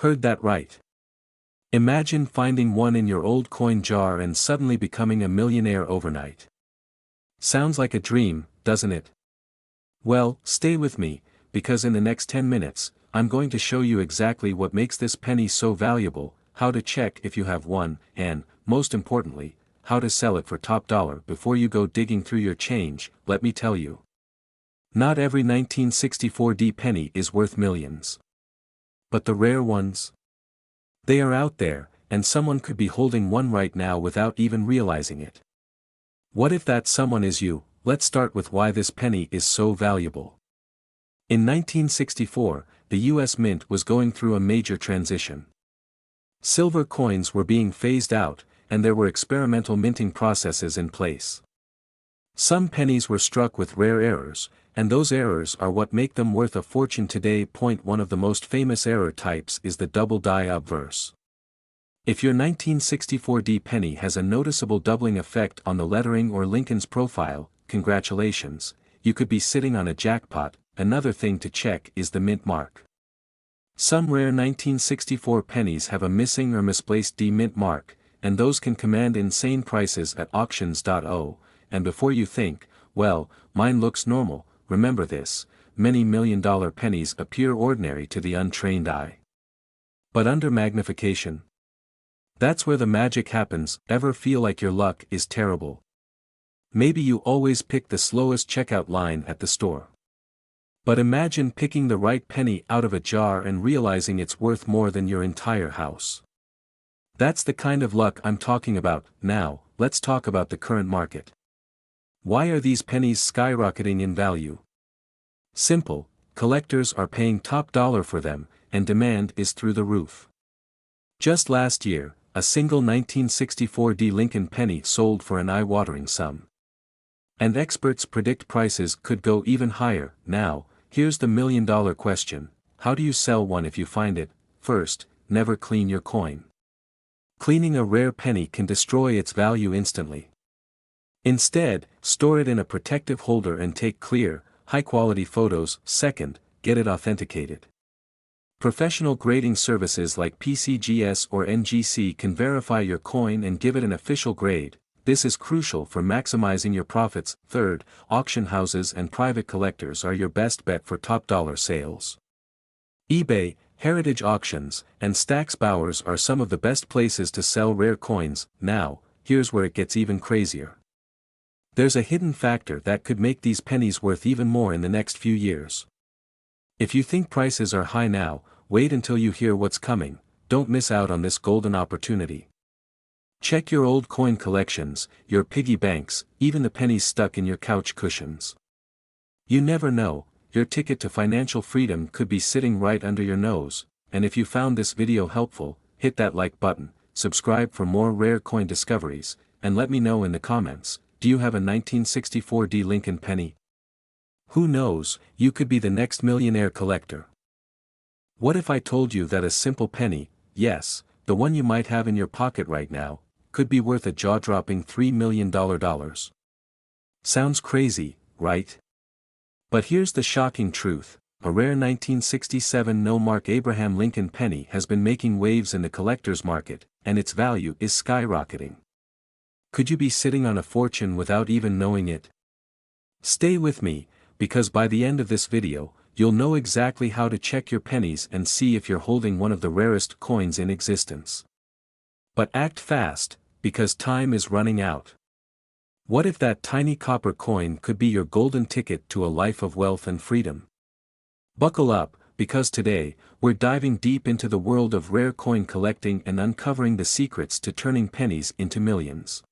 Heard that right. Imagine finding one in your old coin jar and suddenly becoming a millionaire overnight. Sounds like a dream, doesn't it? Well, stay with me, because in the next 10 minutes, I'm going to show you exactly what makes this penny so valuable, how to check if you have one, and, most importantly, how to sell it for top dollar before you go digging through your change. Let me tell you. Not every 1964D penny is worth millions. But the rare ones? They are out there, and someone could be holding one right now without even realizing it. What if that someone is you? Let's start with why this penny is so valuable. In 1964, the US Mint was going through a major transition. Silver coins were being phased out, and there were experimental minting processes in place. Some pennies were struck with rare errors, and those errors are what make them worth a fortune today. One of the most famous error types is the double die obverse. If your 1964D penny has a noticeable doubling effect on the lettering or Lincoln's profile, congratulations, you could be sitting on a jackpot. Another thing to check is the mint mark. Some rare 1964 pennies have a missing or misplaced D mint mark, and those can command insane prices at auctions.o, and before you think, well, mine looks normal, remember this, many million-dollar pennies appear ordinary to the untrained eye. But under magnification? That's where the magic happens. Ever feel like your luck is terrible? Maybe you always pick the slowest checkout line at the store. But imagine picking the right penny out of a jar and realizing it's worth more than your entire house. That's the kind of luck I'm talking about. Now, let's talk about the current market. Why are these pennies skyrocketing in value? Simple, collectors are paying top dollar for them, and demand is through the roof. Just last year, a single 1964D Lincoln penny sold for an eye-watering sum. And experts predict prices could go even higher. Now, here's the million-dollar question: how do you sell one if you find it? First, never clean your coin. Cleaning a rare penny can destroy its value instantly. Instead, store it in a protective holder and take clear, high-quality photos. Second, get it authenticated. Professional grading services like PCGS or NGC can verify your coin and give it an official grade. This is crucial for maximizing your profits. Third, auction houses and private collectors are your best bet for top dollar sales. eBay, Heritage Auctions, and Stack's Bowers are some of the best places to sell rare coins. Now, here's where it gets even crazier. There's a hidden factor that could make these pennies worth even more in the next few years. If you think prices are high now, wait until you hear what's coming. Don't miss out on this golden opportunity. Check your old coin collections, your piggy banks, even the pennies stuck in your couch cushions. You never know, your ticket to financial freedom could be sitting right under your nose. And if you found this video helpful, hit that like button, subscribe for more rare coin discoveries, and let me know in the comments, do you have a 1964D Lincoln penny? Who knows, you could be the next millionaire collector. What if I told you that a simple penny, yes, the one you might have in your pocket right now, could be worth a jaw-dropping $3 million? Sounds crazy, right? But here's the shocking truth: a rare 1967 no-mark Abraham Lincoln penny has been making waves in the collector's market, and its value is skyrocketing. Could you be sitting on a fortune without even knowing it? Stay with me, because by the end of this video, you'll know exactly how to check your pennies and see if you're holding one of the rarest coins in existence. But act fast, because time is running out. What if that tiny copper coin could be your golden ticket to a life of wealth and freedom? Buckle up, because today, we're diving deep into the world of rare coin collecting and uncovering the secrets to turning pennies into millions.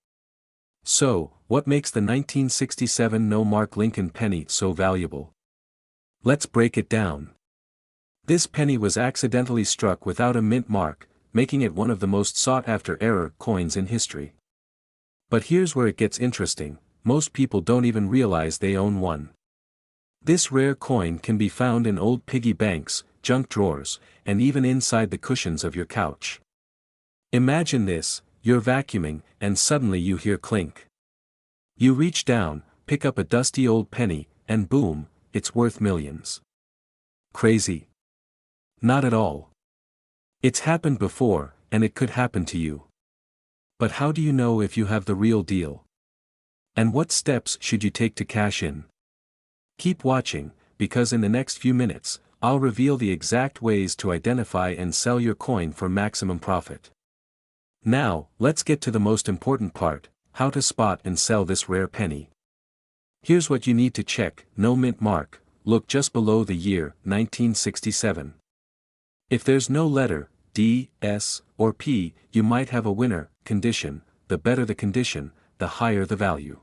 So, what makes the 1967 no-mark Lincoln penny so valuable? Let's break it down. This penny was accidentally struck without a mint mark, making it one of the most sought-after error coins in history. But here's where it gets interesting: most people don't even realize they own one. This rare coin can be found in old piggy banks, junk drawers, and even inside the cushions of your couch. Imagine this: you're vacuuming, and suddenly you hear clink. You reach down, pick up a dusty old penny, and boom, it's worth millions. Crazy? Not at all. It's happened before, and it could happen to you. But how do you know if you have the real deal? And what steps should you take to cash in? Keep watching, because in the next few minutes, I'll reveal the exact ways to identify and sell your coin for maximum profit. Now, let's get to the most important part: how to spot and sell this rare penny. Here's what you need to check: no mint mark. Look just below the year, 1967. If there's no letter, D, S, or P, you might have a winner. Condition: the better the condition, the higher the value.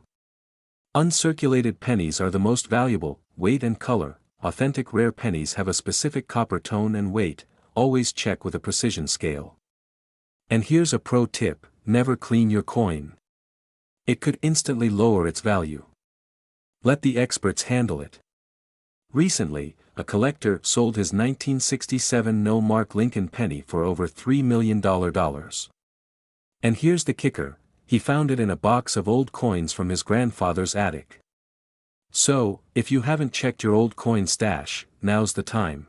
Uncirculated pennies are the most valuable. Weight and color: authentic rare pennies have a specific copper tone and weight. Always check with a precision scale. And here's a pro tip: never clean your coin. It could instantly lower its value. Let the experts handle it. Recently, a collector sold his 1967 no-mark Lincoln penny for over $3 million. And here's the kicker: he found it in a box of old coins from his grandfather's attic. So, if you haven't checked your old coin stash, now's the time.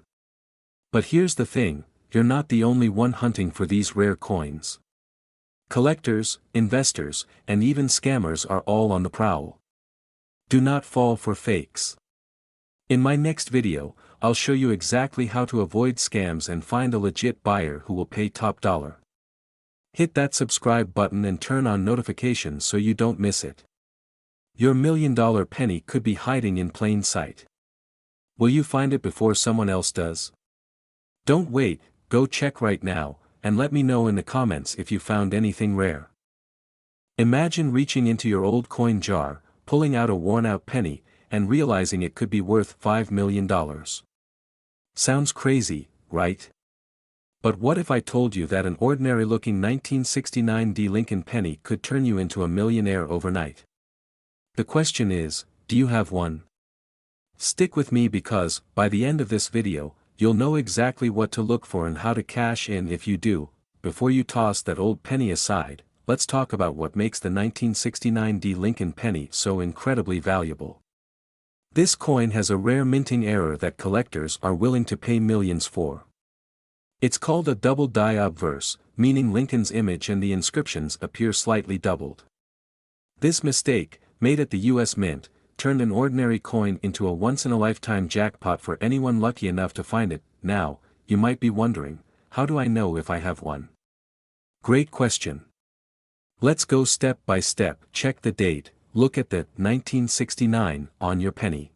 But here's the thing: you're not the only one hunting for these rare coins. Collectors, investors, and even scammers are all on the prowl. Do not fall for fakes. In my next video, I'll show you exactly how to avoid scams and find a legit buyer who will pay top dollar. Hit that subscribe button and turn on notifications so you don't miss it. Your $1 million penny could be hiding in plain sight. Will you find it before someone else does? Don't wait, go check right now, and let me know in the comments if you found anything rare. Imagine reaching into your old coin jar, pulling out a worn-out penny, and realizing it could be worth $5 million. Sounds crazy, right? But what if I told you that an ordinary-looking 1969 D Lincoln penny could turn you into a millionaire overnight? The question is, do you have one? Stick with me because, by the end of this video, you'll know exactly what to look for and how to cash in if you do. Before you toss that old penny aside, let's talk about what makes the 1969 D Lincoln penny so incredibly valuable. This coin has a rare minting error that collectors are willing to pay millions for. It's called a double die obverse, meaning Lincoln's image and the inscriptions appear slightly doubled. This mistake, made at the US Mint, turned an ordinary coin into a once-in-a-lifetime jackpot for anyone lucky enough to find it. Now, you might be wondering, how do I know if I have one? Great question. Let's go step by step. Check the date. Look at the 1969 on your penny.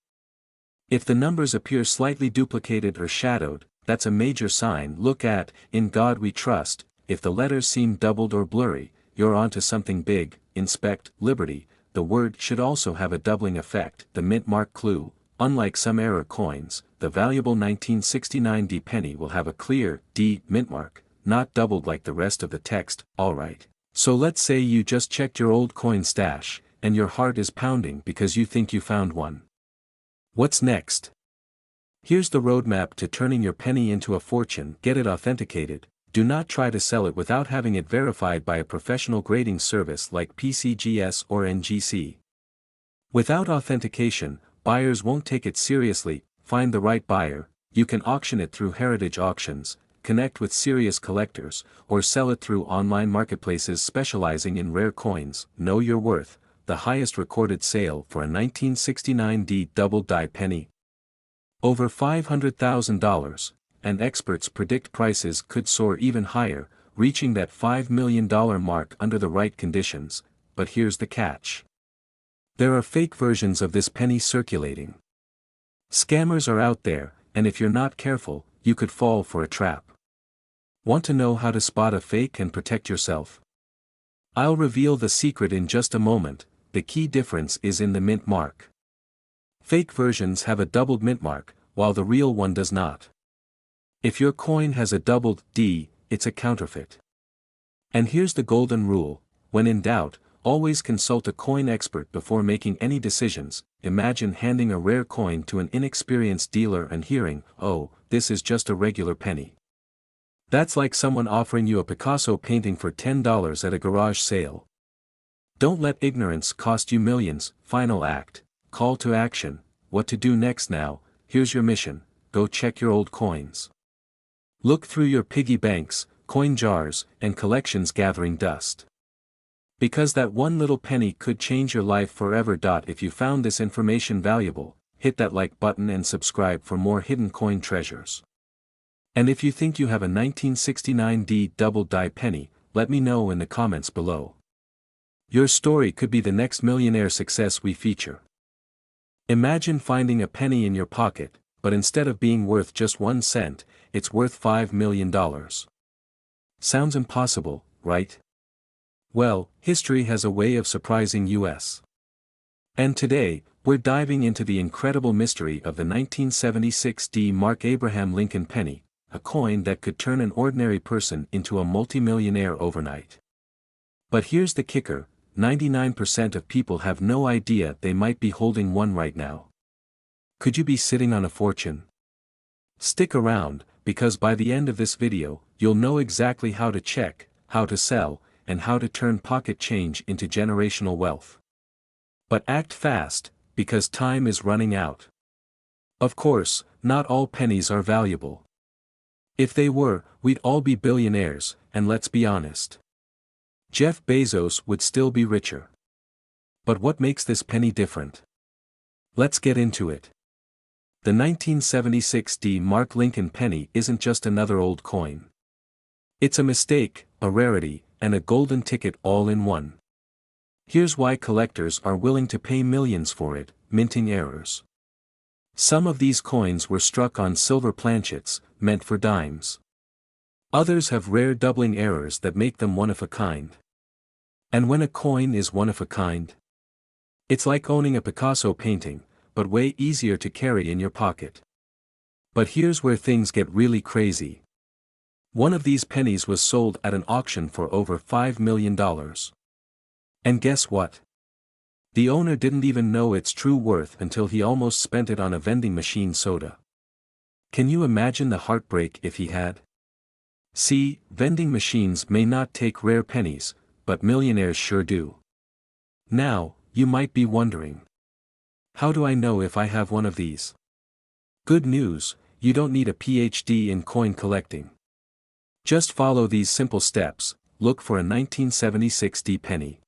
If the numbers appear slightly duplicated or shadowed, that's a major sign. Look at "In God We Trust." If the letters seem doubled or blurry, you're onto something big. Inspect "Liberty." The word should also have a doubling effect. The mint mark clue: unlike some error coins, the valuable 1969 D penny will have a clear D mint mark, not doubled like the rest of the text. Alright. So let's say you just checked your old coin stash, and your heart is pounding because you think you found one. What's next? Here's the roadmap to turning your penny into a fortune. Get it authenticated. Do not try to sell it without having it verified by a professional grading service like PCGS or NGC. Without authentication, buyers won't take it seriously. Find the right buyer. You can auction it through heritage auctions, connect with serious collectors, or sell it through online marketplaces specializing in rare coins. Know your worth. The highest recorded sale for a 1969 D double die penny? Over $500,000, and experts predict prices could soar even higher, reaching that $5 million mark under the right conditions. But here's the catch. There are fake versions of this penny circulating. Scammers are out there, and if you're not careful, you could fall for a trap. Want to know how to spot a fake and protect yourself? I'll reveal the secret in just a moment. The key difference is in the mint mark. Fake versions have a doubled mint mark, while the real one does not. If your coin has a doubled D, it's a counterfeit. And here's the golden rule: when in doubt, always consult a coin expert before making any decisions. Imagine handing a rare coin to an inexperienced dealer and hearing, "Oh, this is just a regular penny." That's like someone offering you a Picasso painting for $10 at a garage sale. Don't let ignorance cost you millions. Final act. Call to action. What to do next? Now, here's your mission: go check your old coins. Look through your piggy banks, coin jars, and collections gathering dust. Because that one little penny could change your life forever. If you found this information valuable, hit that like button and subscribe for more hidden coin treasures. And if you think you have a 1969D double die penny, let me know in the comments below. Your story could be the next millionaire success we feature. Imagine finding a penny in your pocket, but instead of being worth just 1 cent, it's worth $5 million. Sounds impossible, right? Well, history has a way of surprising us. And today, we're diving into the incredible mystery of the 1976 D. Mark Abraham Lincoln penny, a coin that could turn an ordinary person into a multimillionaire overnight. But here's the kicker, 99% of people have no idea they might be holding one right now. Could you be sitting on a fortune? Stick around, because by the end of this video, you'll know exactly how to check, how to sell, and how to turn pocket change into generational wealth. But act fast, because time is running out. Of course, not all pennies are valuable. If they were, we'd all be billionaires, and let's be honest. Jeff Bezos would still be richer. But what makes this penny different? Let's get into it. The 1976 D. Mark Lincoln penny isn't just another old coin. It's a mistake, a rarity, and a golden ticket all in one. Here's why collectors are willing to pay millions for it: minting errors. Some of these coins were struck on silver planchets, meant for dimes. Others have rare doubling errors that make them one of a kind. And when a coin is one of a kind, it's like owning a Picasso painting, but way easier to carry in your pocket. But here's where things get really crazy. One of these pennies was sold at an auction for over $5 million. And guess what? The owner didn't even know its true worth until he almost spent it on a vending machine soda. Can you imagine the heartbreak if he had? See, vending machines may not take rare pennies, but millionaires sure do. Now, you might be wondering, how do I know if I have one of these? Good news, you don't need a PhD in coin collecting. Just follow these simple steps. Look for a 1976 D penny.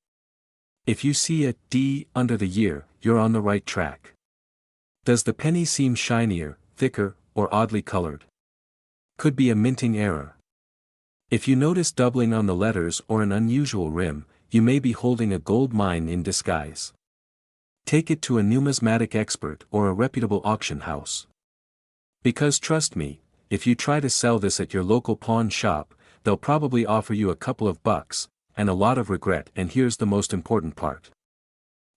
If you see a D under the year, you're on the right track. Does the penny seem shinier, thicker, or oddly colored? Could be a minting error. If you notice doubling on the letters or an unusual rim, you may be holding a gold mine in disguise. Take it to a numismatic expert or a reputable auction house. Because trust me, if you try to sell this at your local pawn shop, they'll probably offer you a couple of bucks, and a lot of regret. And here's the most important part.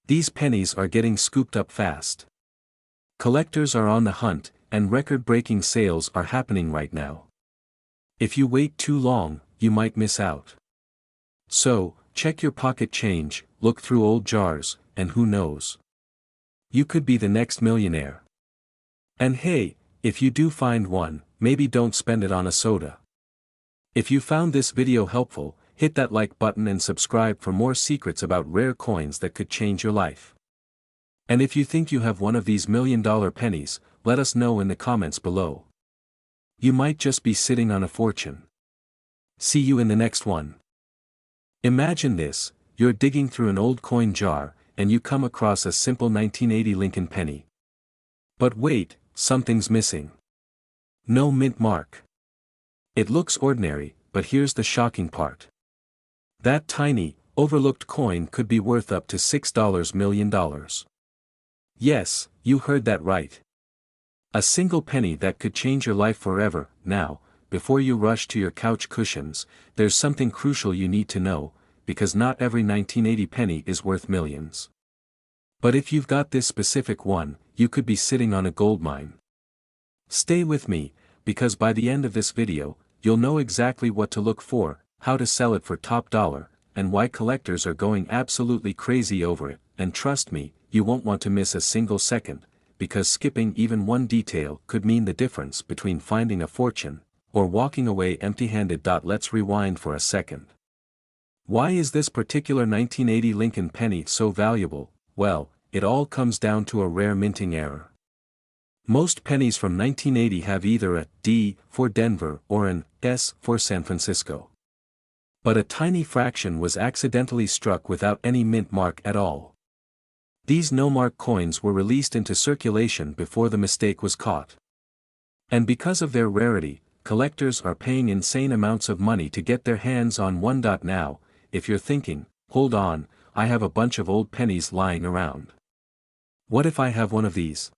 These pennies are getting scooped up fast. Collectors are on the hunt, and record-breaking sales are happening right now. If you wait too long, you might miss out. So, check your pocket change, look through old jars, and who knows? You could be the next millionaire. And hey, if you do find one, maybe don't spend it on a soda. If you found this video helpful, hit that like button and subscribe for more secrets about rare coins that could change your life. And if you think you have one of these $1 million pennies, let us know in the comments below. You might just be sitting on a fortune. See you in the next one. Imagine this, you're digging through an old coin jar, and you come across a simple 1980 Lincoln penny. But wait, something's missing. No mint mark. It looks ordinary, but here's the shocking part. That tiny, overlooked coin could be worth up to $6 million. Yes, you heard that right. A single penny that could change your life forever. Now, before you rush to your couch cushions, there's something crucial you need to know, because not every 1980 penny is worth millions. But if you've got this specific one, you could be sitting on a gold mine. Stay with me, because by the end of this video, you'll know exactly what to look for, how to sell it for top dollar, and why collectors are going absolutely crazy over it. And trust me, you won't want to miss a single second, because skipping even one detail could mean the difference between finding a fortune, or walking away empty-handed. Let's rewind for a second. Why is this particular 1980 Lincoln penny so valuable? Well, it all comes down to a rare minting error. Most pennies from 1980 have either a D for Denver or an S for San Francisco. But a tiny fraction was accidentally struck without any mint mark at all. These no-mark coins were released into circulation before the mistake was caught. And because of their rarity, collectors are paying insane amounts of money to get their hands on one. Now, if you're thinking, hold on, I have a bunch of old pennies lying around. What if I have one of these?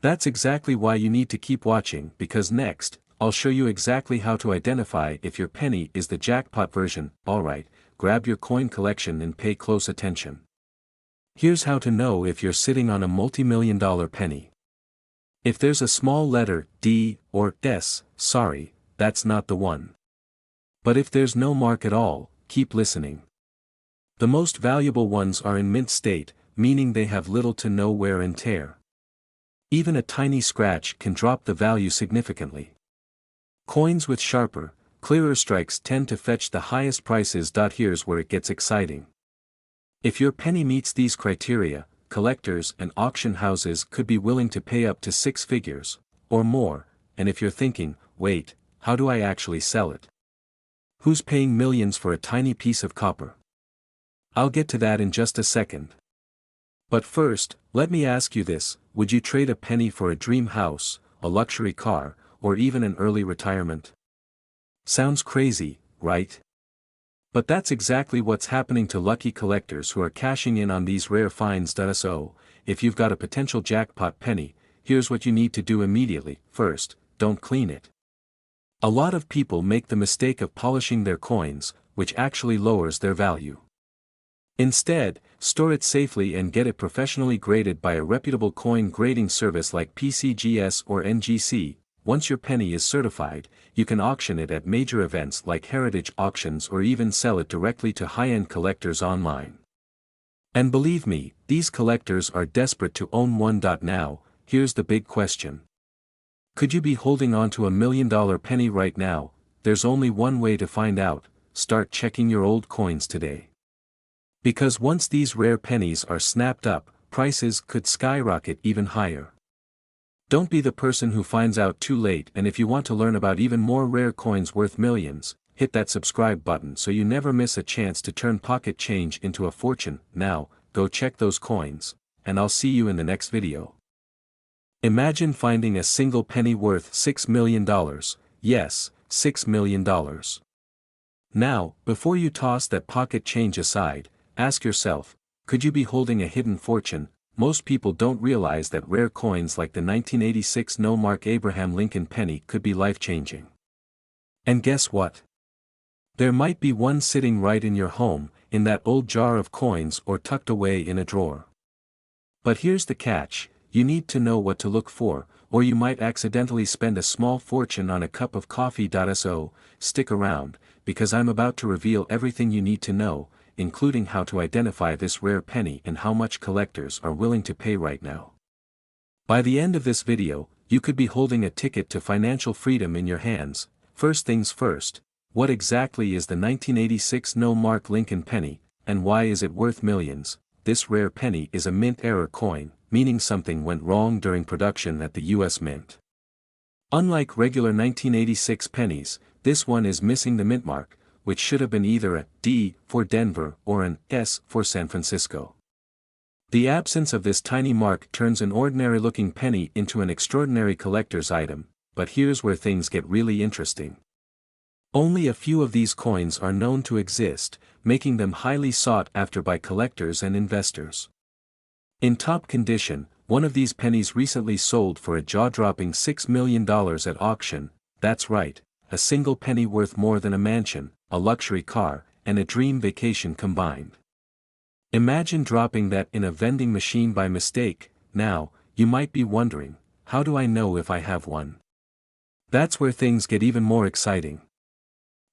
That's exactly why you need to keep watching, because next, I'll show you exactly how to identify if your penny is the jackpot version. Alright, grab your coin collection and pay close attention. Here's how to know if you're sitting on a multi-million-dollar penny. If there's a small letter D or S, sorry, that's not the one. But if there's no mark at all, keep listening. The most valuable ones are in mint state, meaning they have little to no wear and tear. Even a tiny scratch can drop the value significantly. Coins with sharper, clearer strikes tend to fetch the highest prices. Here's where it gets exciting. If your penny meets these criteria, collectors and auction houses could be willing to pay up to 6 figures, or more, and if you're thinking, wait, how do I actually sell it? Who's paying millions for a tiny piece of copper? I'll get to that in just a second. But first, let me ask you this, would you trade a penny for a dream house, a luxury car, or even an early retirement? Sounds crazy, right? But that's exactly what's happening to lucky collectors who are cashing in on these rare finds. So, if you've got a potential jackpot penny, here's what you need to do immediately. First, don't clean it. A lot of people make the mistake of polishing their coins, which actually lowers their value. Instead, store it safely and get it professionally graded by a reputable coin grading service like PCGS or NGC. Once your penny is certified, you can auction it at major events like heritage auctions or even sell it directly to high-end collectors online. And believe me, these collectors are desperate to own one. Now, here's the big question. Could you be holding on to $1 million penny right now? There's only one way to find out: start checking your old coins today. Because once these rare pennies are snapped up, prices could skyrocket even higher. Don't be the person who finds out too late, and if you want to learn about even more rare coins worth millions, hit that subscribe button so you never miss a chance to turn pocket change into a fortune. Now, go check those coins, and I'll see you in the next video. Imagine finding a single penny worth $6 million, yes, $6 million. Now, before you toss that pocket change aside, ask yourself, could you be holding a hidden fortune? Most people don't realize that rare coins like the 1986 no-mark Abraham Lincoln penny could be life-changing. And guess what? There might be one sitting right in your home, in that old jar of coins or tucked away in a drawer. But here's the catch, you need to know what to look for, or you might accidentally spend a small fortune on a cup of coffee. So, stick around, because I'm about to reveal everything you need to know, including how to identify this rare penny and how much collectors are willing to pay right now. By the end of this video, you could be holding a ticket to financial freedom in your hands. First things first, what exactly is the 1986 no-mark Lincoln penny, and why is it worth millions? This rare penny is a mint error coin, meaning something went wrong during production at the US Mint. Unlike regular 1986 pennies, this one is missing the mint mark, which should have been either a D for Denver or an S for San Francisco. The absence of this tiny mark turns an ordinary-looking penny into an extraordinary collector's item, but here's where things get really interesting. Only a few of these coins are known to exist, making them highly sought after by collectors and investors. In top condition, one of these pennies recently sold for a jaw-dropping $6 million at auction. That's right, a single penny worth more than a mansion, a luxury car, and a dream vacation combined. Imagine dropping that in a vending machine by mistake. Now, you might be wondering, how do I know if I have one? That's where things get even more exciting.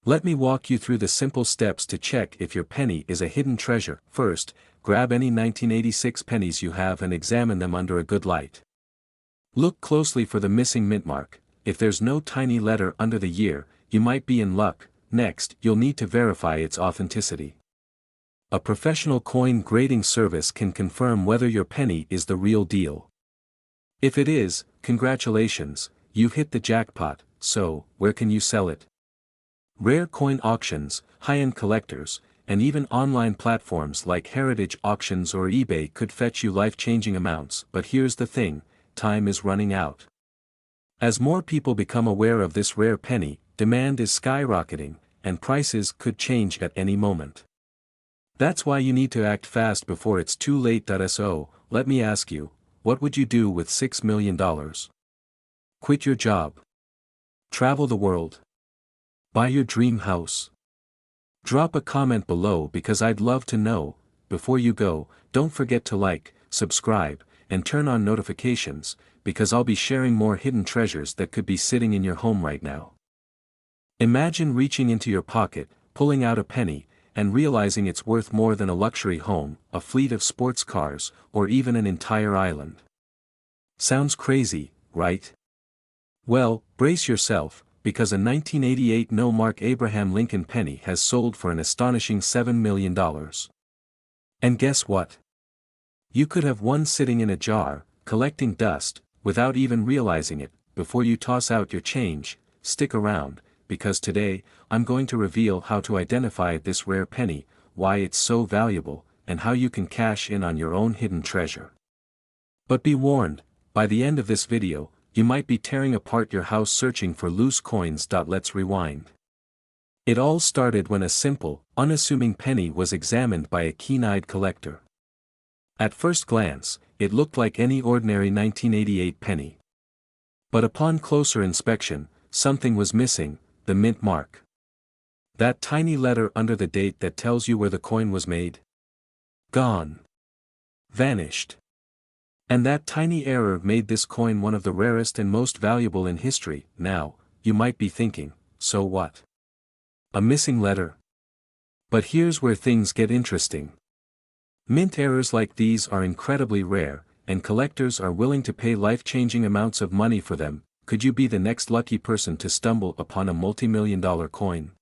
Let me walk you through the simple steps to check if your penny is a hidden treasure. First, grab any 1986 pennies you have and examine them under a good light. Look closely for the missing mint mark. If there's no tiny letter under the year, you might be in luck. Next, you'll need to verify its authenticity. A professional coin grading service can confirm whether your penny is the real deal. If it is, congratulations, you've hit the jackpot. So, where can you sell it? Rare coin auctions, high-end collectors, and even online platforms like Heritage Auctions or eBay could fetch you life-changing amounts. But here's the thing, time is running out. As more people become aware of this rare penny, demand is skyrocketing, and prices could change at any moment. That's why you need to act fast before it's too late. So, let me ask you, what would you do with $6 million? Quit your job. Travel the world. Buy your dream house. Drop a comment below because I'd love to know. Before you go, don't forget to like, subscribe, and turn on notifications, because I'll be sharing more hidden treasures that could be sitting in your home right now. Imagine reaching into your pocket, pulling out a penny, and realizing it's worth more than a luxury home, a fleet of sports cars, or even an entire island. Sounds crazy, right? Well, brace yourself, because a 1988 no-mark Abraham Lincoln penny has sold for an astonishing $7 million. And guess what? You could have one sitting in a jar, collecting dust, without even realizing it. Before you toss out your change, stick around, because today, I'm going to reveal how to identify this rare penny, why it's so valuable, and how you can cash in on your own hidden treasure. But be warned, by the end of this video, you might be tearing apart your house searching for loose coins. Let's rewind. It all started when a simple, unassuming penny was examined by a keen-eyed collector. At first glance, it looked like any ordinary 1988 penny. But upon closer inspection, something was missing: the mint mark. That tiny letter under the date that tells you where the coin was made. Gone. Vanished. And that tiny error made this coin one of the rarest and most valuable in history. Now, you might be thinking, so what? A missing letter? But here's where things get interesting. Mint errors like these are incredibly rare, and collectors are willing to pay life-changing amounts of money for them. Could you be the next lucky person to stumble upon a multi-million-dollar coin?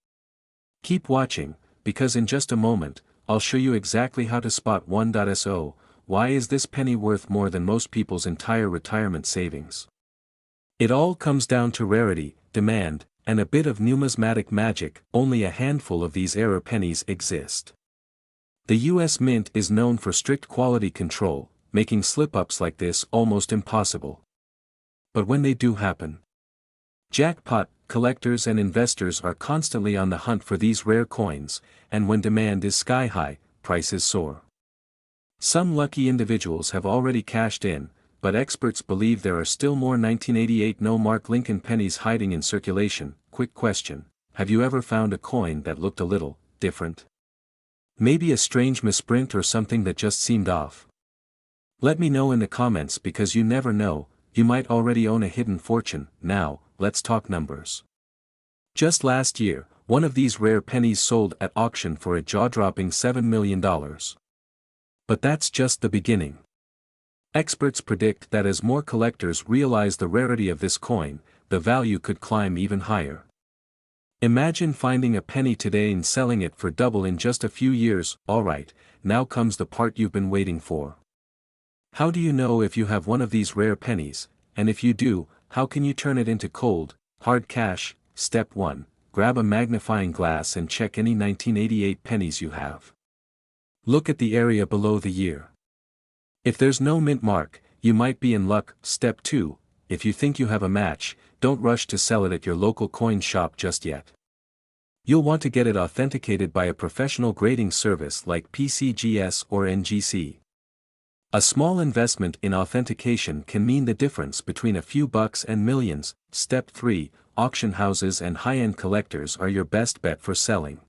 Keep watching, because in just a moment, I'll show you exactly how to spot one. So, why is this penny worth more than most people's entire retirement savings? It all comes down to rarity, demand, and a bit of numismatic magic. Only a handful of these rare pennies exist. The US Mint is known for strict quality control, making slip-ups like this almost impossible. But when they do happen, jackpot, collectors and investors are constantly on the hunt for these rare coins, and when demand is sky-high, prices soar. Some lucky individuals have already cashed in, but experts believe there are still more 1988 no-mark Lincoln pennies hiding in circulation. Quick question: have you ever found a coin that looked a little different? Maybe a strange misprint or something that just seemed off? Let me know in the comments, because you never know, you might already own a hidden fortune. Now, let's talk numbers. Just last year, one of these rare pennies sold at auction for a jaw-dropping $7 million. But that's just the beginning. Experts predict that as more collectors realize the rarity of this coin, the value could climb even higher. Imagine finding a penny today and selling it for double in just a few years. Alright, now comes the part you've been waiting for. How do you know if you have one of these rare pennies, and if you do, how can you turn it into cold, hard cash? Step 1. Grab a magnifying glass and check any 1988 pennies you have. Look at the area below the year. If there's no mint mark, you might be in luck. Step 2. If you think you have a match, don't rush to sell it at your local coin shop just yet. You'll want to get it authenticated by a professional grading service like PCGS or NGC. A small investment in authentication can mean the difference between a few bucks and millions. Step 3. Auction houses and high-end collectors are your best bet for selling.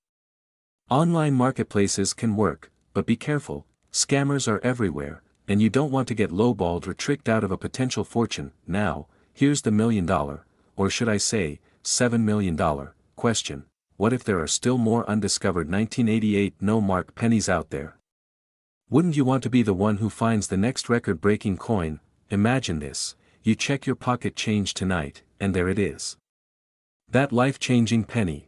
Online marketplaces can work, but be careful, scammers are everywhere, and you don't want to get lowballed or tricked out of a potential fortune. Now, here's the $1 million, or should I say, $7 million, question: what if there are still more undiscovered 1988 no-mark pennies out there? Wouldn't you want to be the one who finds the next record-breaking coin? Imagine this: you check your pocket change tonight, and there it is. That life-changing penny.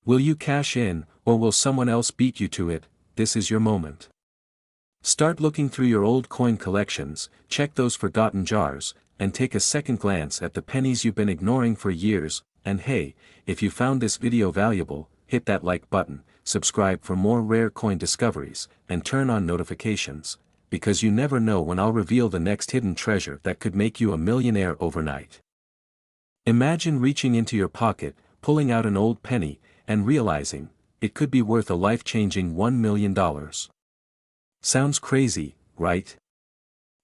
Will you cash in, or will someone else beat you to it? This is your moment. Start looking through your old coin collections, check those forgotten jars, and take a second glance at the pennies you've been ignoring for years. And hey, if you found this video valuable, hit that like button, subscribe for more rare coin discoveries, and turn on notifications, because you never know when I'll reveal the next hidden treasure that could make you a millionaire overnight. Imagine reaching into your pocket, pulling out an old penny, and realizing it could be worth a life-changing $1 million. Sounds crazy, right?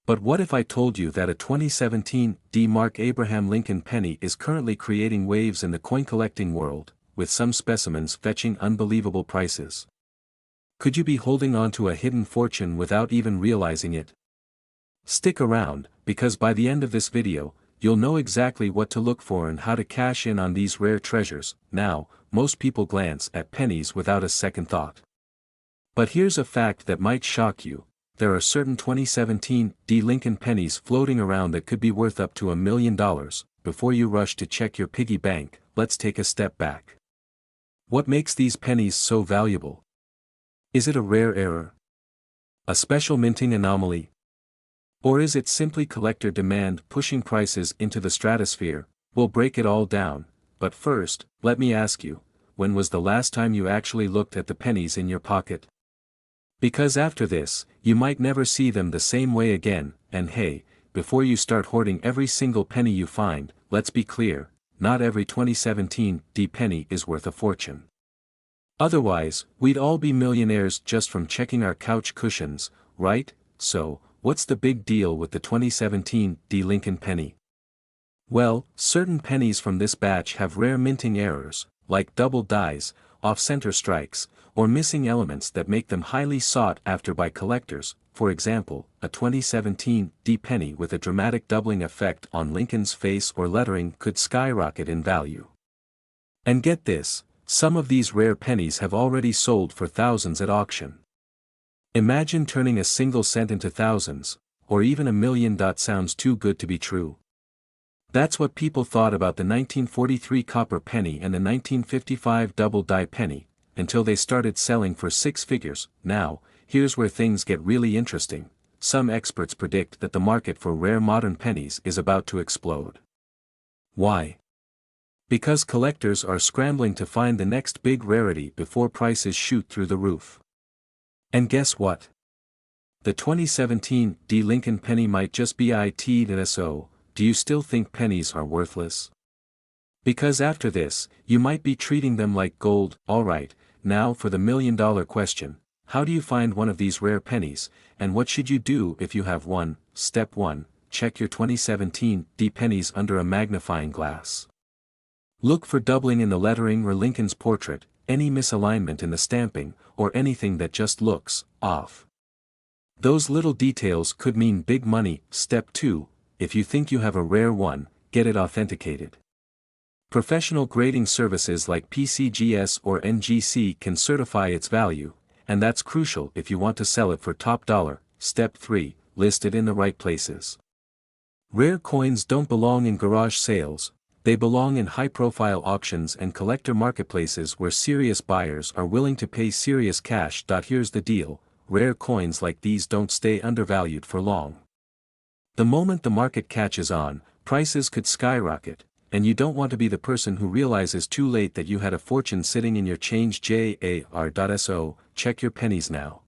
But what if I told you that a 2017 D. Mark Abraham Lincoln penny is currently creating waves in the coin collecting world, with some specimens fetching unbelievable prices? Could you be holding on to a hidden fortune without even realizing it? Stick around, because by the end of this video, you'll know exactly what to look for and how to cash in on these rare treasures. Now, most people glance at pennies without a second thought. But here's a fact that might shock you. There are certain 2017 D. Lincoln pennies floating around that could be worth up to $1 million. Before you rush to check your piggy bank, let's take a step back. What makes these pennies so valuable? Is it a rare error? A special minting anomaly? Or is it simply collector demand pushing prices into the stratosphere? We'll break it all down, but first, let me ask you, when was the last time you actually looked at the pennies in your pocket? Because after this, you might never see them the same way again. And hey, before you start hoarding every single penny you find, let's be clear, not every 2017 D penny is worth a fortune. Otherwise, we'd all be millionaires just from checking our couch cushions, right? So, what's the big deal with the 2017 D Lincoln penny? Well, certain pennies from this batch have rare minting errors, like double dies, off-center strikes, or missing elements that make them highly sought after by collectors. For example, a 2017 D penny with a dramatic doubling effect on Lincoln's face or lettering could skyrocket in value. And get this, some of these rare pennies have already sold for thousands at auction. Imagine turning a single cent into thousands, or even $1 million. Sounds too good to be true. That's what people thought about the 1943 copper penny and the 1955 double die penny, until they started selling for six figures. Now, here's where things get really interesting. Some experts predict that the market for rare modern pennies is about to explode. Why? Because collectors are scrambling to find the next big rarity before prices shoot through the roof. And guess what? The 2017 D Lincoln penny might just be it. So, do you still think pennies are worthless? Because after this, you might be treating them like gold. Alright, now for the $1 million question. How do you find one of these rare pennies, and what should you do if you have one? Step 1. Check your 2017 D pennies under a magnifying glass. Look for doubling in the lettering or Lincoln's portrait, any misalignment in the stamping, or anything that just looks off. Those little details could mean big money. Step 2. If you think you have a rare one, get it authenticated. Professional grading services like PCGS or NGC can certify its value, and that's crucial if you want to sell it for top dollar. Step 3. List it in the right places. Rare coins don't belong in garage sales, they belong in high-profile auctions and collector marketplaces where serious buyers are willing to pay serious cash. Here's the deal, rare coins like these don't stay undervalued for long. The moment the market catches on, prices could skyrocket, and you don't want to be the person who realizes too late that you had a fortune sitting in your change. JAR.so, check your pennies now.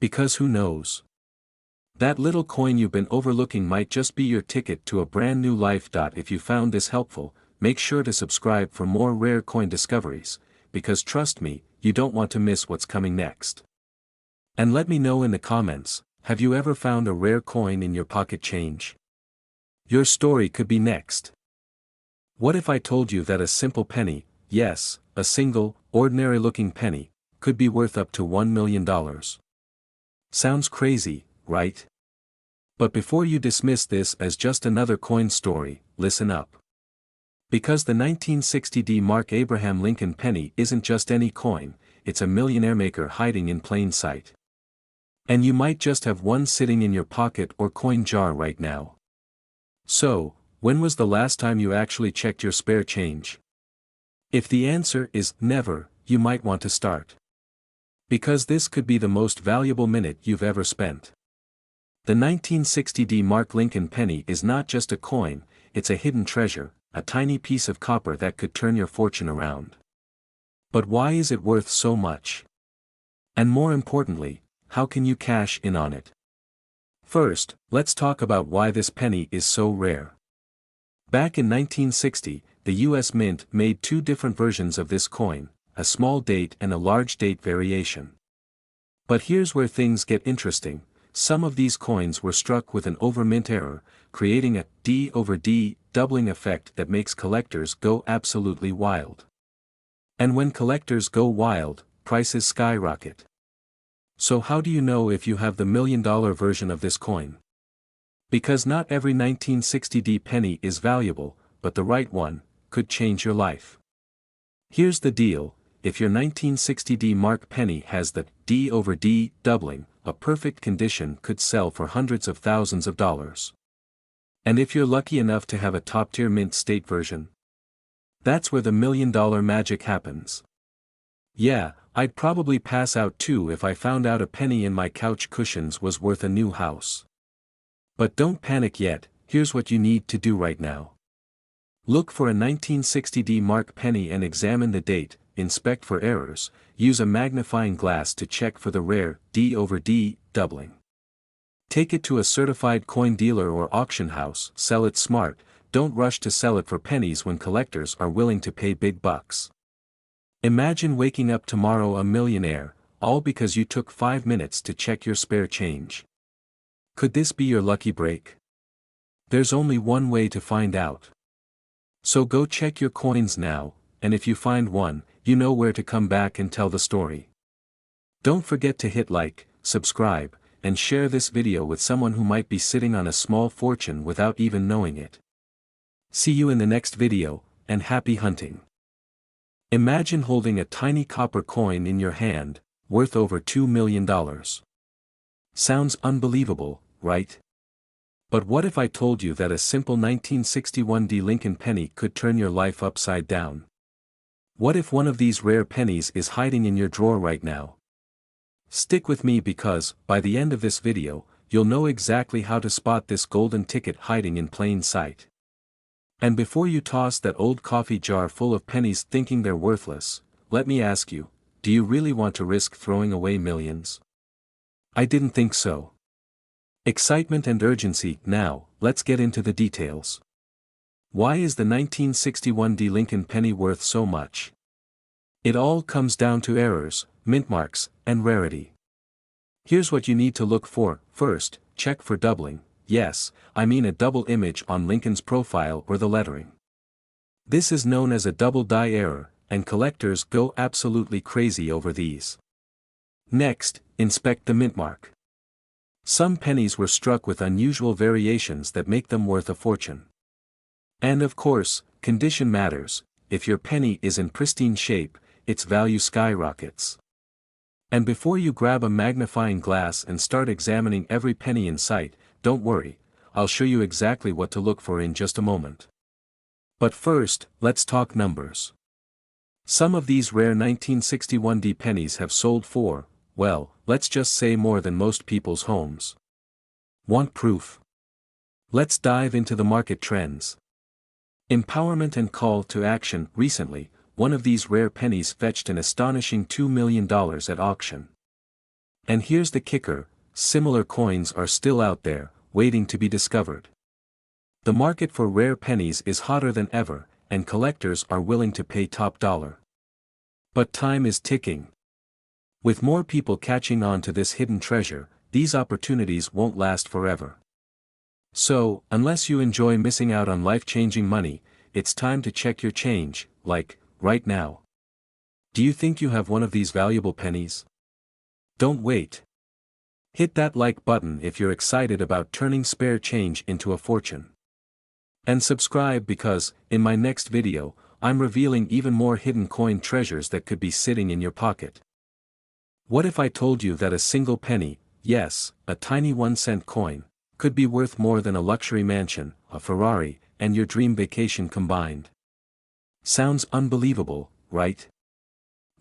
Because who knows? That little coin you've been overlooking might just be your ticket to a brand new life. If you found this helpful, make sure to subscribe for more rare coin discoveries, because trust me, you don't want to miss what's coming next. And let me know in the comments, have you ever found a rare coin in your pocket change? Your story could be next. What if I told you that a simple penny, yes, a single, ordinary-looking penny, could be worth up to $1 million? Sounds crazy, right? But before you dismiss this as just another coin story, listen up. Because the 1960 D. Mark Abraham Lincoln penny isn't just any coin, it's a millionaire maker hiding in plain sight. And you might just have one sitting in your pocket or coin jar right now. So, when was the last time you actually checked your spare change? If the answer is never, you might want to start. Because this could be the most valuable minute you've ever spent. The 1960 Mark Lincoln penny is not just a coin, it's a hidden treasure, a tiny piece of copper that could turn your fortune around. But why is it worth so much? And more importantly, how can you cash in on it? First, let's talk about why this penny is so rare. Back in 1960, the US Mint made two different versions of this coin, a small date and a large date variation. But here's where things get interesting. Some of these coins were struck with an over-mint error, creating a D over D doubling effect that makes collectors go absolutely wild. And when collectors go wild, prices skyrocket. So how do you know if you have the $1 million version of this coin? Because not every 1960 penny is valuable, but the right one could change your life. Here's the deal, if your 1960 Mark penny has the D over D doubling, a perfect condition could sell for hundreds of thousands of dollars. And if you're lucky enough to have a top-tier mint state version, that's where the $1 million magic happens. Yeah, I'd probably pass out too if I found out a penny in my couch cushions was worth a new house. But don't panic yet, here's what you need to do right now. Look for a 1960 Mark penny and examine the date, inspect for errors, use a magnifying glass to check for the rare D over D doubling. Take it to a certified coin dealer or auction house, sell it smart, don't rush to sell it for pennies when collectors are willing to pay big bucks. Imagine waking up tomorrow a millionaire, all because you took 5 minutes to check your spare change. Could this be your lucky break? There's only one way to find out. So go check your coins now, and if you find one, you know where to come back and tell the story. Don't forget to hit like, subscribe, and share this video with someone who might be sitting on a small fortune without even knowing it. See you in the next video, and happy hunting. Imagine holding a tiny copper coin in your hand, worth over $2 million. Sounds unbelievable, right? But what if I told you that a simple 1961 Lincoln penny could turn your life upside down? What if one of these rare pennies is hiding in your drawer right now? Stick with me because, by the end of this video, you'll know exactly how to spot this golden ticket hiding in plain sight. And before you toss that old coffee jar full of pennies thinking they're worthless, let me ask you, do you really want to risk throwing away millions? I didn't think so. Excitement and urgency. Now, let's get into the details. Why is the 1961 Lincoln penny worth so much? It all comes down to errors, mint marks, and rarity. Here's what you need to look for. First, check for doubling. Yes, I mean a double image on Lincoln's profile or the lettering. This is known as a double die error, and collectors go absolutely crazy over these. Next, inspect the mint mark. Some pennies were struck with unusual variations that make them worth a fortune. And of course, condition matters. If your penny is in pristine shape, its value skyrockets. And before you grab a magnifying glass and start examining every penny in sight, don't worry, I'll show you exactly what to look for in just a moment. But first, let's talk numbers. Some of these rare 1961 pennies have sold for, well, let's just say more than most people's homes. Want proof? Let's dive into the market trends. Empowerment and call to action. Recently, one of these rare pennies fetched an astonishing $2 million at auction. And here's the kicker, similar coins are still out there, waiting to be discovered. The market for rare pennies is hotter than ever, and collectors are willing to pay top dollar. But time is ticking. With more people catching on to this hidden treasure, these opportunities won't last forever. So, unless you enjoy missing out on life-changing money, it's time to check your change, like, right now. Do you think you have one of these valuable pennies? Don't wait. Hit that like button if you're excited about turning spare change into a fortune. And subscribe because, in my next video, I'm revealing even more hidden coin treasures that could be sitting in your pocket. What if I told you that a single penny, yes, a tiny 1-cent coin, could be worth more than a luxury mansion, a Ferrari, and your dream vacation combined? Sounds unbelievable, right?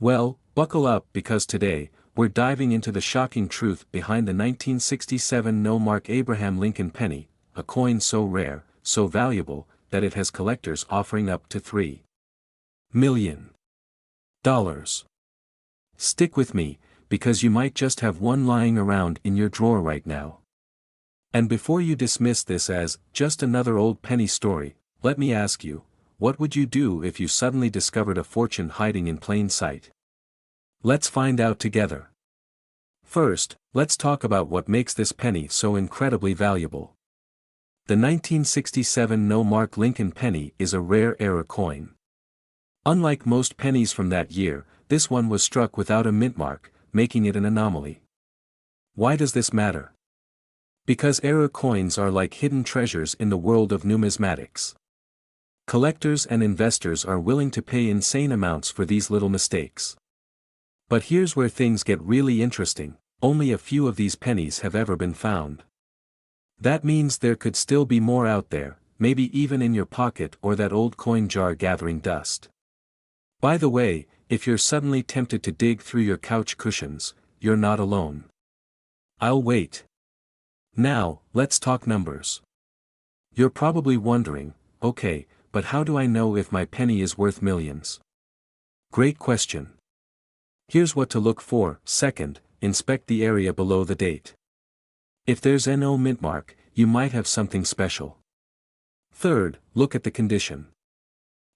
Well, buckle up because today, we're diving into the shocking truth behind the 1967 no-mark Abraham Lincoln penny, a coin so rare, so valuable, that it has collectors offering up to $3 million. Stick with me, because you might just have one lying around in your drawer right now. And before you dismiss this as just another old penny story, let me ask you, what would you do if you suddenly discovered a fortune hiding in plain sight? Let's find out together. First, let's talk about what makes this penny so incredibly valuable. The 1967 no-mark Lincoln penny is a rare era coin. Unlike most pennies from that year, this one was struck without a mint mark, making it an anomaly. Why does this matter? Because era coins are like hidden treasures in the world of numismatics. Collectors and investors are willing to pay insane amounts for these little mistakes. But here's where things get really interesting: only a few of these pennies have ever been found. That means there could still be more out there, maybe even in your pocket or that old coin jar gathering dust. By the way, if you're suddenly tempted to dig through your couch cushions, you're not alone. I'll wait. Now, let's talk numbers. You're probably wondering, okay, but how do I know if my penny is worth millions? Great question. Here's what to look for. Second, inspect the area below the date. If there's no mint mark, you might have something special. Third, look at the condition.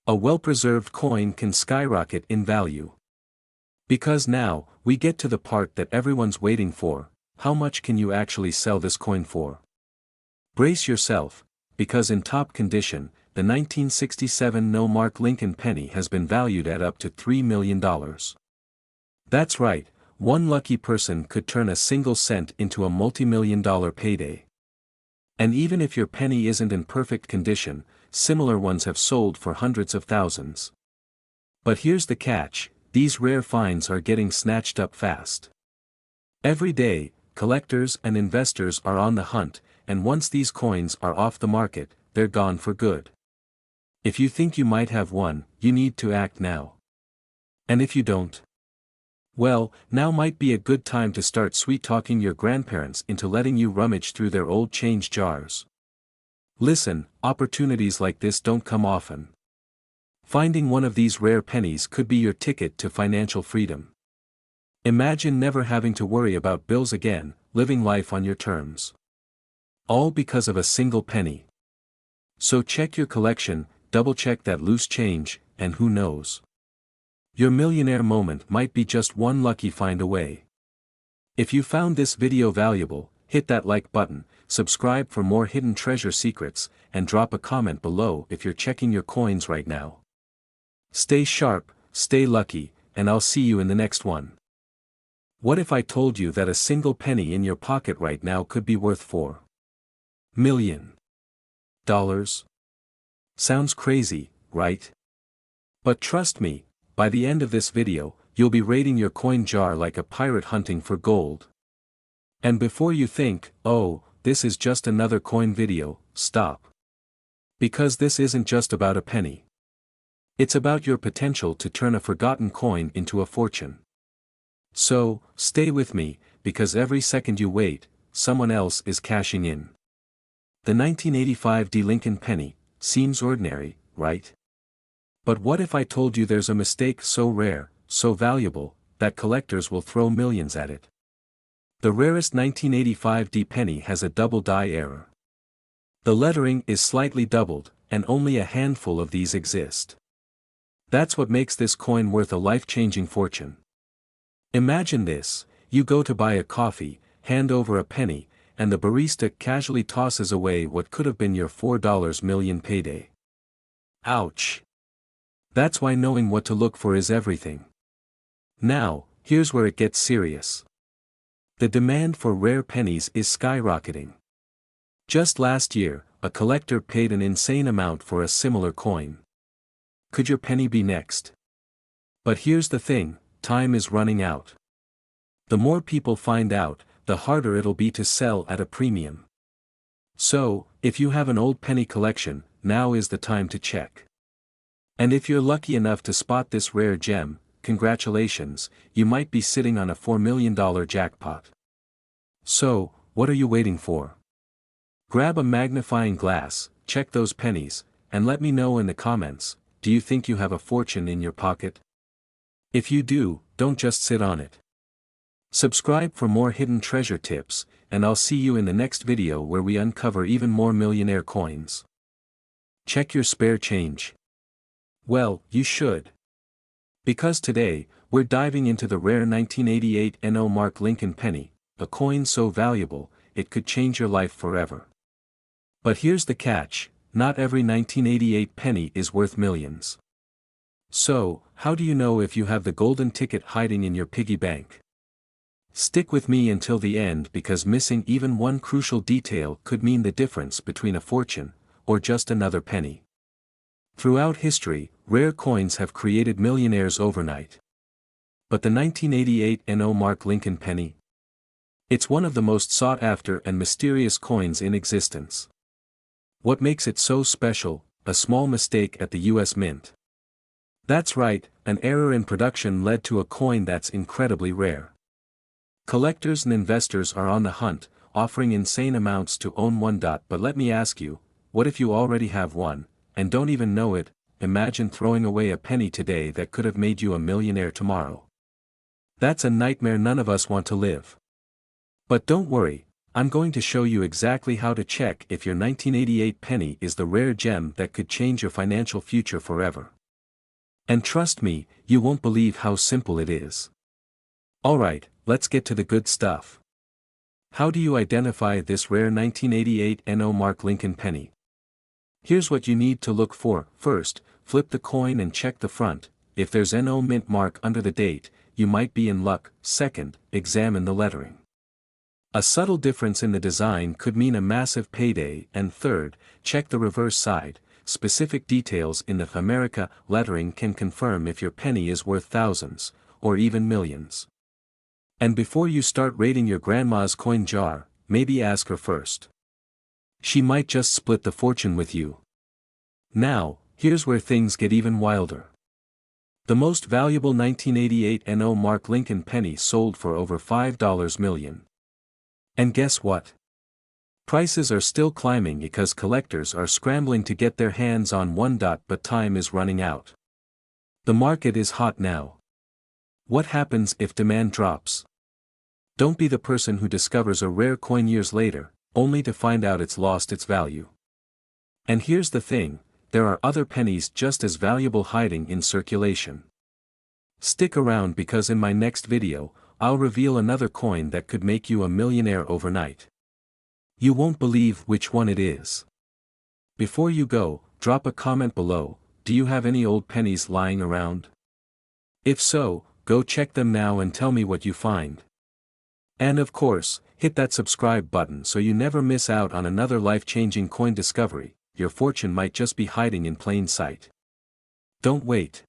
A well-preserved coin can skyrocket in value. Because now, we get to the part that everyone's waiting for: how much can you actually sell this coin for? Brace yourself, because in top condition, the 1967 no-mark Lincoln penny has been valued at up to $3 million. That's right, one lucky person could turn a single cent into a multi-million-dollar payday. And even if your penny isn't in perfect condition, similar ones have sold for hundreds of thousands. But here's the catch: these rare finds are getting snatched up fast. Every day, collectors and investors are on the hunt, and once these coins are off the market, they're gone for good. If you think you might have one, you need to act now. And if you don't, well, now might be a good time to start sweet-talking your grandparents into letting you rummage through their old change jars. Listen, opportunities like this don't come often. Finding one of these rare pennies could be your ticket to financial freedom. Imagine never having to worry about bills again, living life on your terms. All because of a single penny. So check your collection, double-check that loose change, and who knows? Your millionaire moment might be just one lucky find away. If you found this video valuable, hit that like button, subscribe for more hidden treasure secrets, and drop a comment below if you're checking your coins right now. Stay sharp, stay lucky, and I'll see you in the next one. What if I told you that a single penny in your pocket right now could be worth $4 million? Sounds crazy, right? But trust me, by the end of this video, you'll be raiding your coin jar like a pirate hunting for gold. And before you think, oh, this is just another coin video, stop. Because this isn't just about a penny. It's about your potential to turn a forgotten coin into a fortune. So, stay with me, because every second you wait, someone else is cashing in. The 1985 Lincoln penny seems ordinary, right? But what if I told you there's a mistake so rare, so valuable, that collectors will throw millions at it? The rarest 1985 penny has a double die error. The lettering is slightly doubled, and only a handful of these exist. That's what makes this coin worth a life-changing fortune. Imagine this: you go to buy a coffee, hand over a penny, and the barista casually tosses away what could have been your $4 million payday. Ouch! That's why knowing what to look for is everything. Now, here's where it gets serious. The demand for rare pennies is skyrocketing. Just last year, a collector paid an insane amount for a similar coin. Could your penny be next? But here's the thing: time is running out. The more people find out, the harder it'll be to sell at a premium. So, if you have an old penny collection, now is the time to check. And if you're lucky enough to spot this rare gem, congratulations, you might be sitting on a $4 million jackpot. So, what are you waiting for? Grab a magnifying glass, check those pennies, and let me know in the comments, do you think you have a fortune in your pocket? If you do, don't just sit on it. Subscribe for more hidden treasure tips, and I'll see you in the next video where we uncover even more millionaire coins. Check your spare change. Well, you should. Because today, we're diving into the rare 1988 NO Mark Lincoln penny, a coin so valuable, it could change your life forever. But here's the catch, not every 1988 penny is worth millions. So, how do you know if you have the golden ticket hiding in your piggy bank? Stick with me until the end because missing even one crucial detail could mean the difference between a fortune, or just another penny. Throughout history, rare coins have created millionaires overnight. But the 1988 NO Mark Lincoln penny? It's one of the most sought after and mysterious coins in existence. What makes it so special? A small mistake at the US Mint. That's right, an error in production led to a coin that's incredibly rare. Collectors and investors are on the hunt, offering insane amounts to own one. But let me ask you, what if you already have one, and don't even know it? Imagine throwing away a penny today that could have made you a millionaire tomorrow. That's a nightmare none of us want to live. But don't worry, I'm going to show you exactly how to check if your 1988 penny is the rare gem that could change your financial future forever. And trust me, you won't believe how simple it is. Alright, let's get to the good stuff. How do you identify this rare 1988 NO Mark Lincoln penny? Here's what you need to look for. First, flip the coin and check the front. If there's NO Mint mark under the date, you might be in luck. Second, examine the lettering. A subtle difference in the design could mean a massive payday. And third, check the reverse side. Specific details in the America lettering can confirm if your penny is worth thousands, or even millions. And before you start raiding your grandma's coin jar, maybe ask her first. She might just split the fortune with you. Now, here's where things get even wilder. The most valuable 1988 NO Mark Lincoln penny sold for over $5 million. And guess what? Prices are still climbing because collectors are scrambling to get their hands on one. But time is running out. The market is hot now. What happens if demand drops? Don't be the person who discovers a rare coin years later, only to find out it's lost its value. And here's the thing, there are other pennies just as valuable hiding in circulation. Stick around because in my next video, I'll reveal another coin that could make you a millionaire overnight. You won't believe which one it is. Before you go, drop a comment below. Do you have any old pennies lying around? If so, go check them now and tell me what you find. And of course, hit that subscribe button so you never miss out on another life-changing coin discovery. Your fortune might just be hiding in plain sight. Don't wait.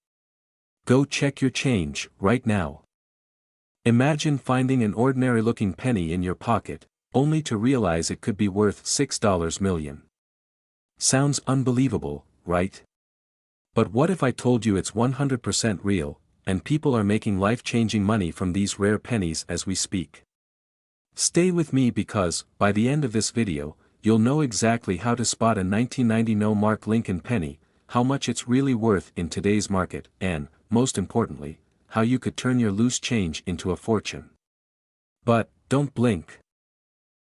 Go check your change right now. Imagine finding an ordinary-looking penny in your pocket, only to realize it could be worth $6 million. Sounds unbelievable, right? But what if I told you it's 100% real, and people are making life-changing money from these rare pennies as we speak? Stay with me because, by the end of this video, you'll know exactly how to spot a 1990 NO Mark Lincoln penny, how much it's really worth in today's market, and, most importantly, how you could turn your loose change into a fortune. But, don't blink.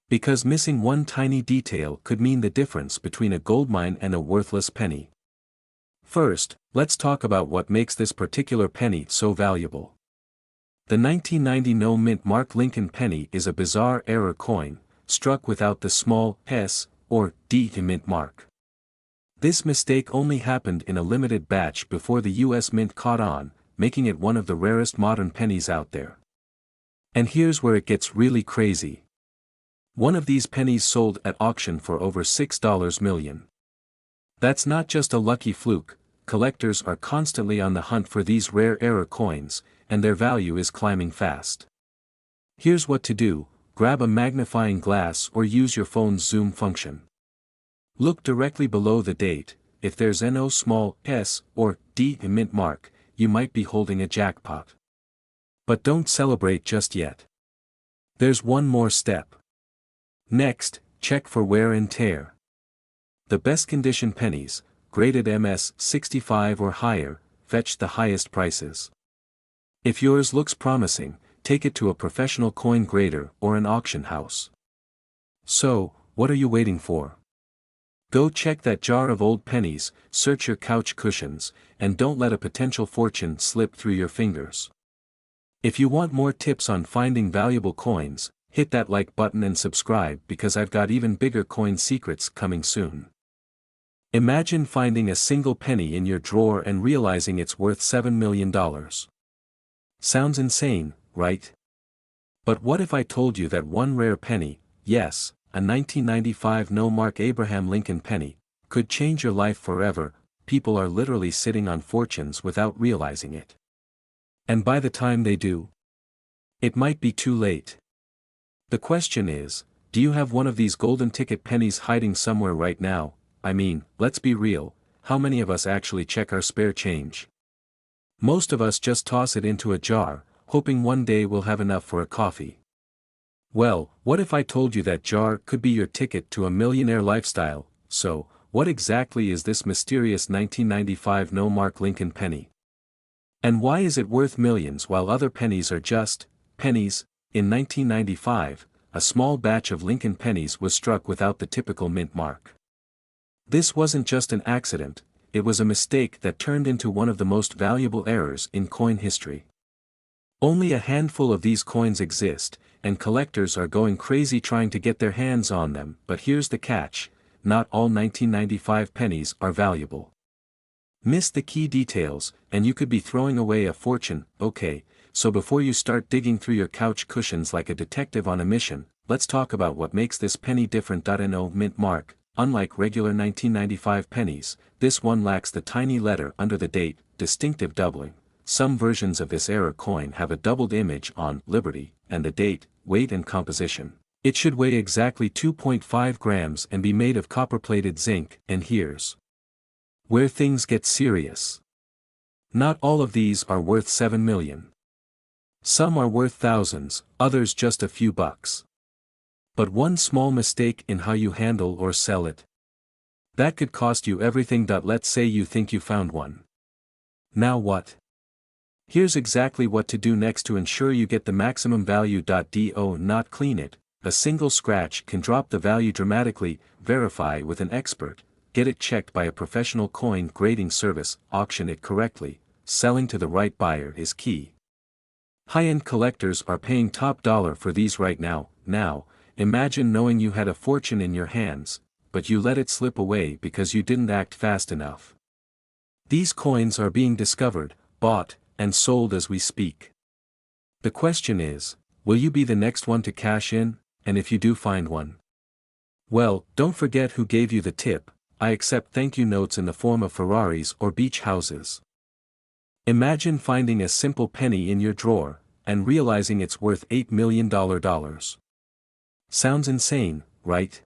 Because missing one tiny detail could mean the difference between a goldmine and a worthless penny. First, let's talk about what makes this particular penny so valuable. The 1990 No Mint Mark Lincoln penny is a bizarre error coin, struck without the small s or d mint mark. This mistake only happened in a limited batch before the US Mint caught on, making it one of the rarest modern pennies out there. And here's where it gets really crazy. One of these pennies sold at auction for over $6 million. That's not just a lucky fluke, collectors are constantly on the hunt for these rare error coins, and their value is climbing fast. Here's what to do, grab a magnifying glass or use your phone's zoom function. Look directly below the date. If there's no small s or d mint mark, you might be holding a jackpot. But don't celebrate just yet. There's one more step. Next, check for wear and tear. The best condition pennies, graded MS 65 or higher, fetch the highest prices. If yours looks promising, take it to a professional coin grader or an auction house. So, what are you waiting for? Go check that jar of old pennies, search your couch cushions, and don't let a potential fortune slip through your fingers. If you want more tips on finding valuable coins, hit that like button and subscribe because I've got even bigger coin secrets coming soon. Imagine finding a single penny in your drawer and realizing it's worth $7 million. Sounds insane, right? But what if I told you that one rare penny, yes, a 1995 no-mark Abraham Lincoln penny, could change your life forever? People are literally sitting on fortunes without realizing it. And by the time they do, it might be too late. The question is, do you have one of these golden ticket pennies hiding somewhere right now? I mean, let's be real, how many of us actually check our spare change? Most of us just toss it into a jar, hoping one day we'll have enough for a coffee. Well, what if I told you that jar could be your ticket to a millionaire lifestyle? So, what exactly is this mysterious 1995 no-mark Lincoln penny? And why is it worth millions while other pennies are just pennies? In 1995, a small batch of Lincoln pennies was struck without the typical mint mark. This wasn't just an accident, it was a mistake that turned into one of the most valuable errors in coin history. Only a handful of these coins exist, and collectors are going crazy trying to get their hands on them, but here's the catch, not all 1995 pennies are valuable. Miss the key details, and you could be throwing away a fortune. Okay, so before you start digging through your couch cushions like a detective on a mission, let's talk about what makes this penny different. No mint mark. Unlike regular 1995 pennies, this one lacks the tiny letter under the date, distinctive doubling. Some versions of this era coin have a doubled image on Liberty, and the date, weight and composition. It should weigh exactly 2.5 grams and be made of copper-plated zinc, and here's where things get serious. Not all of these are worth $7 million. Some are worth thousands, others just a few bucks. But one small mistake in how you handle or sell it, that could cost you everything. Let's say you think you found one. Now what? Here's exactly what to do next to ensure you get the maximum value. Do not clean it. A single scratch can drop the value dramatically. Verify with an expert. Get it checked by a professional coin grading service. Auction it correctly. Selling to the right buyer is key. High-end collectors are paying top dollar for these right now. Now, imagine knowing you had a fortune in your hands, but you let it slip away because you didn't act fast enough. These coins are being discovered, bought, and sold as we speak. The question is, will you be the next one to cash in? And if you do find one, well, don't forget who gave you the tip. I accept thank you notes in the form of Ferraris or beach houses. Imagine finding a simple penny in your drawer, and realizing it's worth $8 million. Sounds insane, right?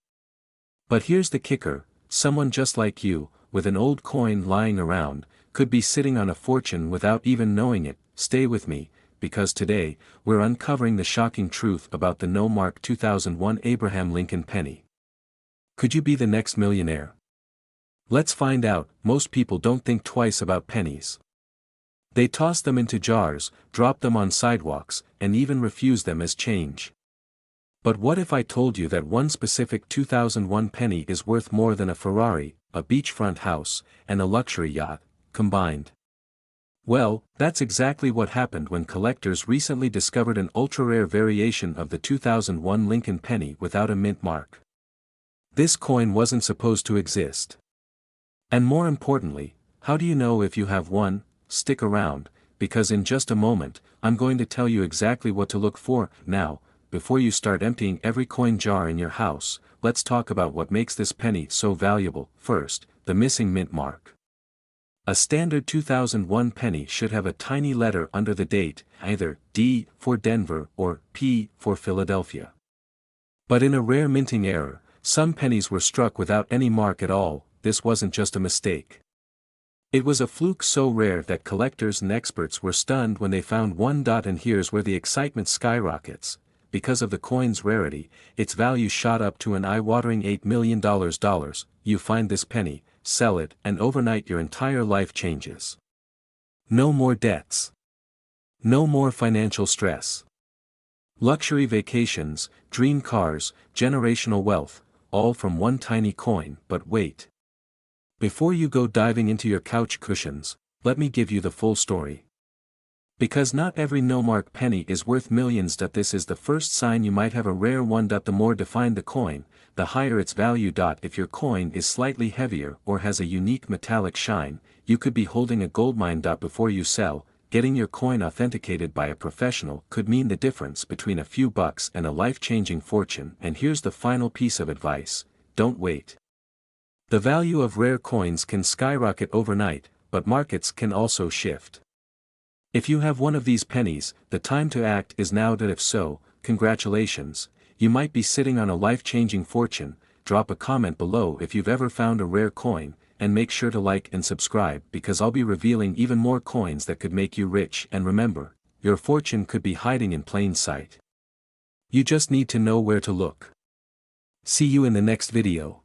But here's the kicker, someone just like you, with an old coin lying around, could be sitting on a fortune without even knowing it. Stay with me, because today, we're uncovering the shocking truth about the no-mark 2001 Abraham Lincoln penny. Could you be the next millionaire? Let's find out. Most people don't think twice about pennies. They toss them into jars, drop them on sidewalks, and even refuse them as change. But what if I told you that one specific 2001 penny is worth more than a Ferrari, a beachfront house, and a luxury yacht, combined? Well, that's exactly what happened when collectors recently discovered an ultra-rare variation of the 2001 Lincoln penny without a mint mark. This coin wasn't supposed to exist. And more importantly, how do you know if you have one? Stick around, because in just a moment, I'm going to tell you exactly what to look for. Now, before you start emptying every coin jar in your house, let's talk about what makes this penny so valuable. First, the missing mint mark. A standard 2001 penny should have a tiny letter under the date, either D for Denver or P for Philadelphia. But in a rare minting error, some pennies were struck without any mark at all. This wasn't just a mistake. It was a fluke so rare that collectors and experts were stunned when they found one. And here's where the excitement skyrockets. Because of the coin's rarity, its value shot up to an eye-watering $8 million. You find this penny, sell it, and overnight your entire life changes. No more debts. No more financial stress. Luxury vacations, dream cars, generational wealth, all from one tiny coin. But wait. Before you go diving into your couch cushions, let me give you the full story. Because not every no-mark penny is worth millions. This is the first sign you might have a rare one. The more defined the coin, the higher its value. If your coin is slightly heavier or has a unique metallic shine, you could be holding a goldmine. Before you sell, getting your coin authenticated by a professional could mean the difference between a few bucks and a life-changing fortune. And here's the final piece of advice: don't wait. The value of rare coins can skyrocket overnight, but markets can also shift. If you have one of these pennies, the time to act is now. If so, congratulations, you might be sitting on a life-changing fortune. Drop a comment below if you've ever found a rare coin, and make sure to like and subscribe, because I'll be revealing even more coins that could make you rich. And remember, your fortune could be hiding in plain sight. You just need to know where to look. See you in the next video.